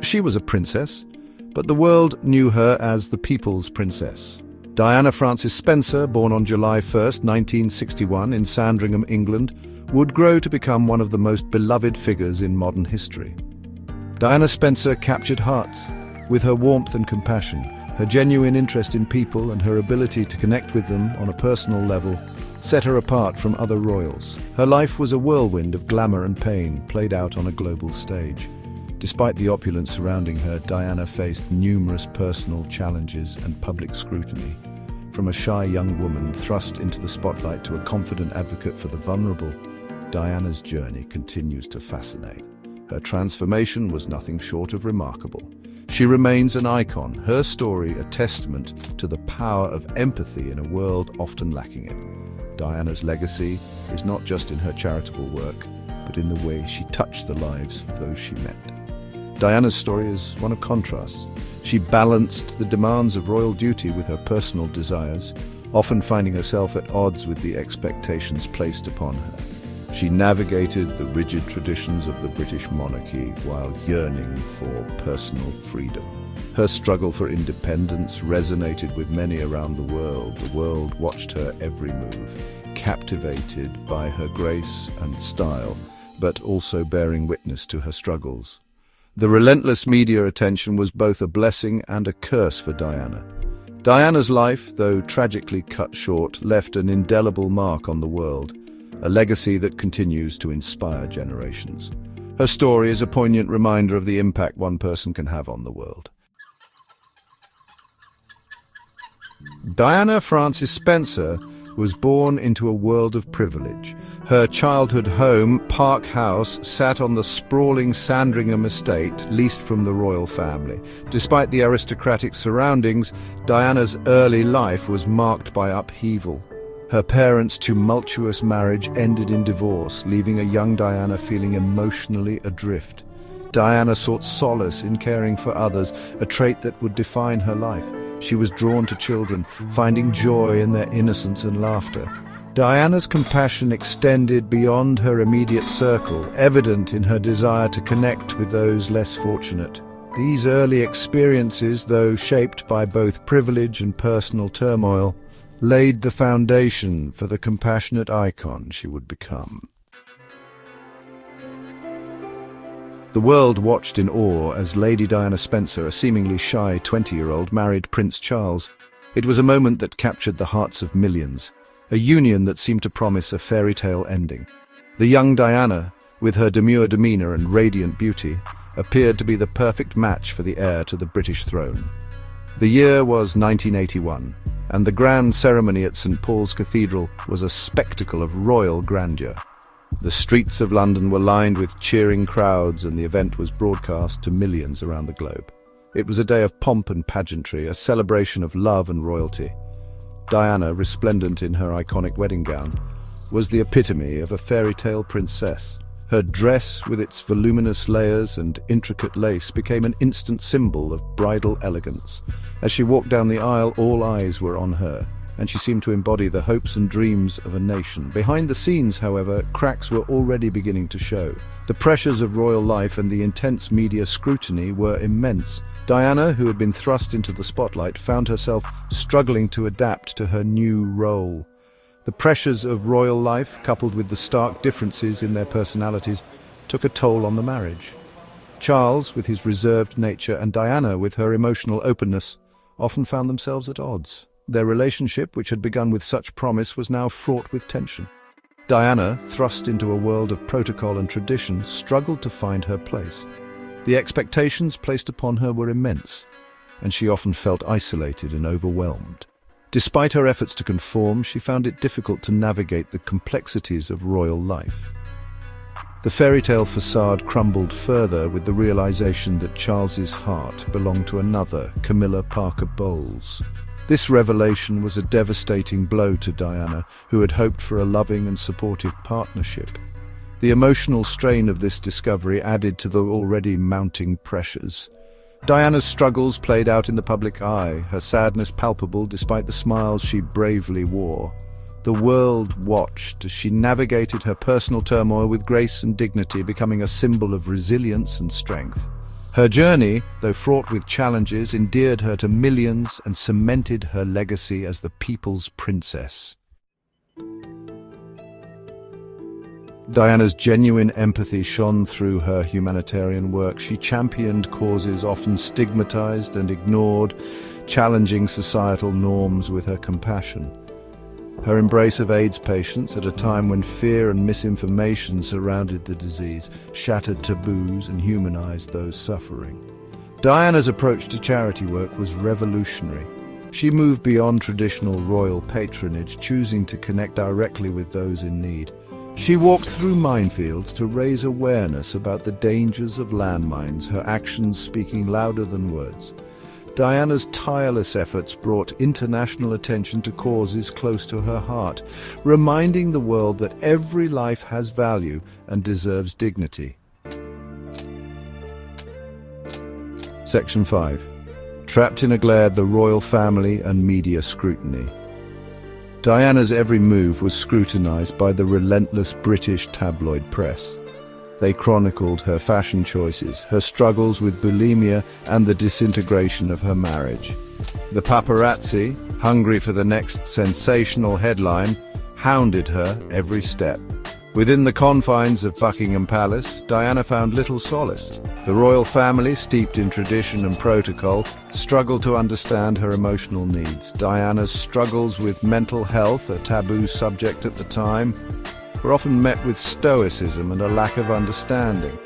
She was a princess, but the world knew her as the people's princess. Diana Frances Spencer, born on July 1st, 1961 in Sandringham, England, would grow to become one of the most beloved figures in modern history. Diana Spencer captured hearts with her warmth and compassion. Her genuine interest in people and her ability to connect with them on a personal level set her apart from other royals. Her life was a whirlwind of glamour and pain played out on a global stage. Despite the opulence surrounding her, Diana faced numerous personal challenges and public scrutiny. From a shy young woman thrust into the spotlight to a confident advocate for the vulnerable, Diana's journey continues to fascinate. Her transformation was nothing short of remarkable. She remains an icon, her story a testament to the power of empathy in a world often lacking it. Diana's legacy is not just in her charitable work, but in the way she touched the lives of those she met. Diana's story is one of contrasts. She balanced the demands of royal duty with her personal desires, often finding herself at odds with the expectations placed upon her. She navigated the rigid traditions of the British monarchy while yearning for personal freedom. Her struggle for independence resonated with many around the world. The world watched her every move, captivated by her grace and style, but also bearing witness to her struggles. The relentless media attention was both a blessing and a curse for Diana. Diana's life, though tragically cut short, left an indelible mark on the world, a legacy that continues to inspire generations. Her story is a poignant reminder of the impact one person can have on the world. Diana Frances Spencer was born into a world of privilege. Her childhood home, Park House, sat on the sprawling Sandringham estate leased from the royal family. Despite the aristocratic surroundings, Diana's early life was marked by upheaval. Her parents' tumultuous marriage ended in divorce, leaving a young Diana feeling emotionally adrift. Diana sought solace in caring for others, a trait that would define her life. She was drawn to children, finding joy in their innocence and laughter. Diana's compassion extended beyond her immediate circle, evident in her desire to connect with those less fortunate. These early experiences, though shaped by both privilege and personal turmoil, laid the foundation for the compassionate icon she would become. The world watched in awe as Lady Diana Spencer, a seemingly shy 20-year-old, married Prince Charles. It was a moment that captured the hearts of millions, a union that seemed to promise a fairy tale ending. The young Diana, with her demure demeanor and radiant beauty, appeared to be the perfect match for the heir to the British throne. The year was 1981, and the grand ceremony at St. Paul's Cathedral was a spectacle of royal grandeur. The streets of London were lined with cheering crowds, and the event was broadcast to millions around the globe. It was a day of pomp and pageantry, a celebration of love and royalty. Diana, resplendent in her iconic wedding gown, was the epitome of a fairy tale princess. Her dress, with its voluminous layers and intricate lace, became an instant symbol of bridal elegance. As she walked down the aisle, all eyes were on her, and she seemed to embody the hopes and dreams of a nation. Behind the scenes, however, cracks were already beginning to show. The pressures of royal life and the intense media scrutiny were immense. Diana, who had been thrust into the spotlight, found herself struggling to adapt to her new role. The pressures of royal life, coupled with the stark differences in their personalities, took a toll on the marriage. Charles, with his reserved nature, and Diana, with her emotional openness, often found themselves at odds. Their relationship, which had begun with such promise, was now fraught with tension. Diana, thrust into a world of protocol and tradition, struggled to find her place. The expectations placed upon her were immense, and she often felt isolated and overwhelmed. Despite her efforts to conform, she found it difficult to navigate the complexities of royal life. The fairy tale facade crumbled further with the realization that Charles's heart belonged to another, Camilla Parker Bowles. This revelation was a devastating blow to Diana, who had hoped for a loving and supportive partnership. The emotional strain of this discovery added to the already mounting pressures. Diana's struggles played out in the public eye, her sadness palpable despite the smiles she bravely wore. The world watched as she navigated her personal turmoil with grace and dignity, becoming a symbol of resilience and strength. Her journey, though fraught with challenges, endeared her to millions and cemented her legacy as the people's princess. Diana's genuine empathy shone through her humanitarian work. She championed causes often stigmatized and ignored, challenging societal norms with her compassion. Her embrace of AIDS patients at a time when fear and misinformation surrounded the disease shattered taboos and humanized those suffering. Diana's approach to charity work was revolutionary. She moved beyond traditional royal patronage, choosing to connect directly with those in need. She walked through minefields to raise awareness about the dangers of landmines, her actions speaking louder than words. Diana's tireless efforts brought international attention to causes close to her heart, reminding the world that every life has value and deserves dignity. Section 5. Trapped in a glare, the royal family and media scrutiny. Diana's every move was scrutinized by the relentless British tabloid press. They chronicled her fashion choices, her struggles with bulimia, and the disintegration of her marriage. The paparazzi, hungry for the next sensational headline, hounded her every step. Within the confines of Buckingham Palace, Diana found little solace. The royal family, steeped in tradition and protocol, struggled to understand her emotional needs. Diana's struggles with mental health, a taboo subject at the time, were often met with stoicism and a lack of understanding.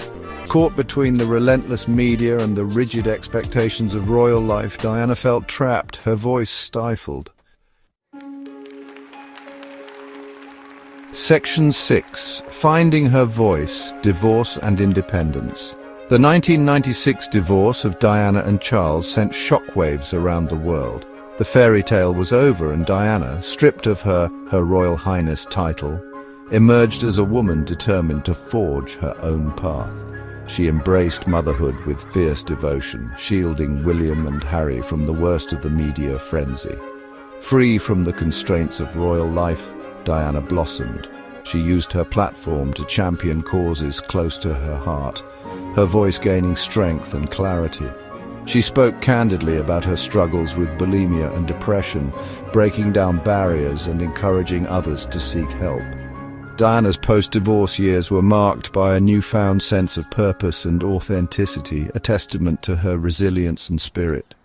Caught between the relentless media and the rigid expectations of royal life, Diana felt trapped, her voice stifled. Section 6. Finding her voice, divorce and independence. The 1996 divorce of Diana and Charles sent shockwaves around the world. The fairy tale was over, and Diana, stripped of her Royal Highness title, emerged as a woman determined to forge her own path. She embraced motherhood with fierce devotion, shielding William and Harry from the worst of the media frenzy. Free from the constraints of royal life, Diana blossomed. She used her platform to champion causes close to her heart, her voice gaining strength and clarity. She spoke candidly about her struggles with bulimia and depression, breaking down barriers and encouraging others to seek help. Diana's post-divorce years were marked by a newfound sense of purpose and authenticity, a testament to her resilience and spirit.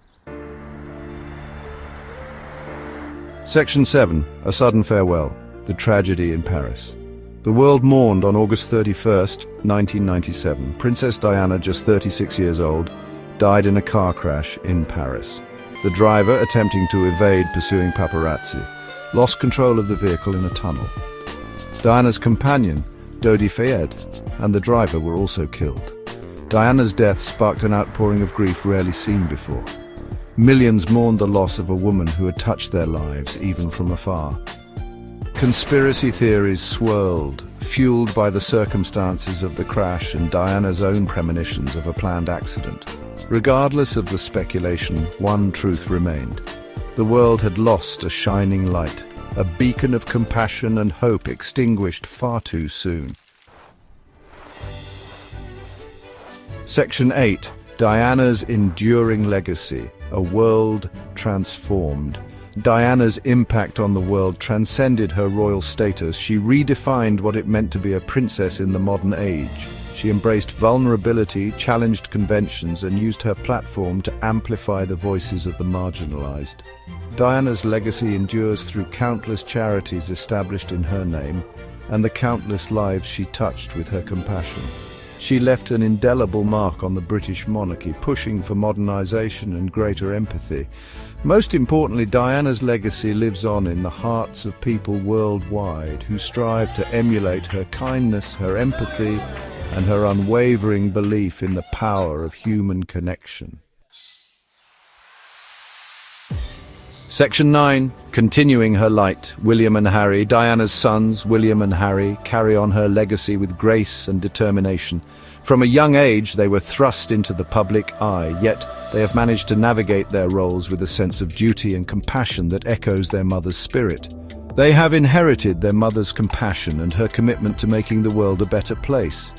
Section 7. A sudden farewell. The tragedy in Paris. The world mourned on August 31st, 1997. Princess Diana, just 36 years old, died in a car crash in Paris. The driver, attempting to evade pursuing paparazzi, lost control of the vehicle in a tunnel. Diana's companion, Dodi Fayed, and the driver were also killed. Diana's death sparked an outpouring of grief rarely seen before. Millions mourned the loss of a woman who had touched their lives, even from afar. Conspiracy theories swirled, fueled by the circumstances of the crash and Diana's own premonitions of a planned accident. Regardless of the speculation, one truth remained. The world had lost a shining light, a beacon of compassion and hope extinguished far too soon. Section 8. Diana's enduring legacy, a world transformed. Diana's impact on the world transcended her royal status. She redefined what it meant to be a princess in the modern age. She embraced vulnerability, challenged conventions, and used her platform to amplify the voices of the marginalized. Diana's legacy endures through countless charities established in her name, and the countless lives she touched with her compassion. She left an indelible mark on the British monarchy, pushing for modernization and greater empathy. Most importantly, Diana's legacy lives on in the hearts of people worldwide who strive to emulate her kindness, her empathy, and her unwavering belief in the power of human connection. Section 9. Continuing her light. William and Harry. Diana's sons, William and Harry, carry on her legacy with grace and determination. From a young age, they were thrust into the public eye, yet they have managed to navigate their roles with a sense of duty and compassion that echoes their mother's spirit. They have inherited their mother's compassion and her commitment to making the world a better place.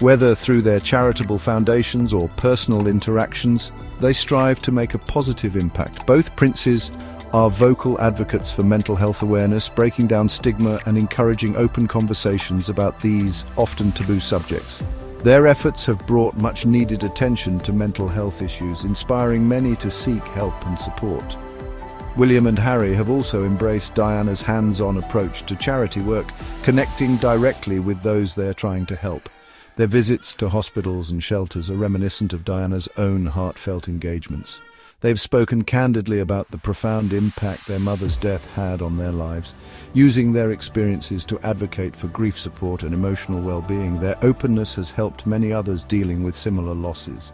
Whether through their charitable foundations or personal interactions, they strive to make a positive impact. Both princes are vocal advocates for mental health awareness, breaking down stigma and encouraging open conversations about these often taboo subjects. Their efforts have brought much-needed attention to mental health issues, inspiring many to seek help and support. William and Harry have also embraced Diana's hands-on approach to charity work, connecting directly with those they're trying to help. Their visits to hospitals and shelters are reminiscent of Diana's own heartfelt engagements. They've spoken candidly about the profound impact their mother's death had on their lives, using their experiences to advocate for grief support and emotional well-being. Their openness has helped many others dealing with similar losses.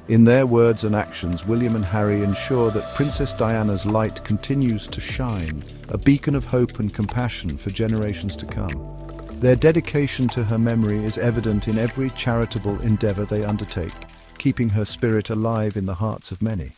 In their words and actions, William and Harry ensure that Princess Diana's light continues to shine, a beacon of hope and compassion for generations to come. Their dedication to her memory is evident in every charitable endeavor they undertake, keeping her spirit alive in the hearts of many.